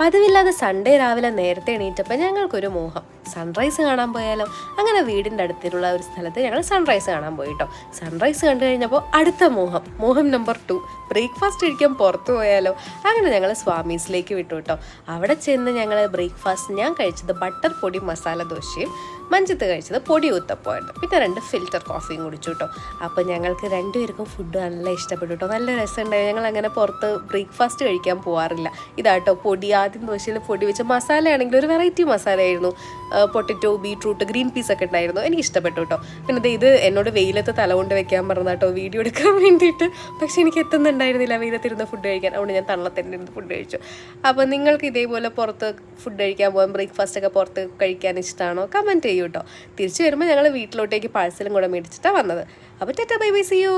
പതിവില്ലാതെ സൺഡേ രാവിലെ നേരത്തെ എണീറ്റപ്പോൾ ഞങ്ങൾക്കൊരു മോഹം സൺറൈസ് കാണാൻ പോയാലോ. അങ്ങനെ വീടിൻ്റെ അടുത്തുള്ള ഒരു സ്ഥലത്ത് ഞങ്ങൾ സൺറൈസ് കാണാൻ പോയി കേട്ടോ. സൺറൈസ് കണ്ടു കഴിഞ്ഞപ്പോൾ അടുത്ത മോഹം നമ്പർ 2 ബ്രേക്ക്ഫാസ്റ്റ് കഴിക്കാൻ പുറത്തു പോയാലോ. അങ്ങനെ ഞങ്ങൾ സ്വാമീസിലേക്ക് വിട്ടു കേട്ടോ. അവിടെ ചെന്ന് ഞങ്ങൾ ബ്രേക്ക്ഫാസ്റ്റ് ഞാൻ കഴിച്ചത് ബട്ടർ പൊടി മസാല ദോശയും മഞ്ചത്ത് കഴിച്ചത് പൊടി ഊത്തപ്പമായിരുന്നു. പിന്നെ 2 ഫിൽറ്റർ കോഫിയും കുടിച്ചു കേട്ടോ. അപ്പോൾ ഞങ്ങൾക്ക് രണ്ടുപേർക്കും ഫുഡ് നല്ല ഇഷ്ടപ്പെട്ടു കേട്ടോ. നല്ല രസമുണ്ടായി. ഞങ്ങൾ അങ്ങനെ പുറത്ത് ബ്രേക്ക്ഫാസ്റ്റ് കഴിക്കാൻ പോകാറില്ല. ഇതാട്ടോ പൊടി, ആദ്യം ദോശയിൽ പൊടി വെച്ച് മസാലയാണെങ്കിൽ ഒരു വെറൈറ്റി മസാലയായിരുന്നു. പൊട്ടറ്റോ, ബീട്രൂട്ട്, ഗ്രീൻ പീസ് ഒക്കെ ഉണ്ടായിരുന്നു. എനിക്ക് ഇഷ്ടപ്പെട്ടു കേട്ടോ. പിന്നെ ഇത് എന്നോട് വെയിലത്ത് തല കൊണ്ട് വെക്കാൻ പറഞ്ഞ കേട്ടോ വീഡിയോ എടുക്കാൻ വേണ്ടിയിട്ട്. പക്ഷെ എനിക്ക് എത്തുന്നുണ്ടായിരുന്നില്ല വെയിലത്തിരുന്ന് ഫുഡ് കഴിക്കാൻ. അതുകൊണ്ട് ഞാൻ തള്ളത്തന്നെ ഇരുന്ന് ഫുഡ് കഴിച്ചു. അപ്പോൾ നിങ്ങൾക്ക് ഇതേപോലെ പുറത്ത് ഫുഡ് കഴിക്കാൻ പോകാൻ ബ്രേക്ക്ഫാസ്റ്റ് ഒക്കെ പുറത്ത് കഴിക്കാൻ ഇഷ്ടമാണോ? കമൻറ്റ് ചെയ്യൂ കേട്ടോ. തിരിച്ചു വരുമ്പോൾ ഞങ്ങൾ വീട്ടിലോട്ടേക്ക് പാഴ്സലും കൂടെ മേടിച്ചിട്ടാണ് വന്നത്. അപ്പോൾ tata bye bye, see U.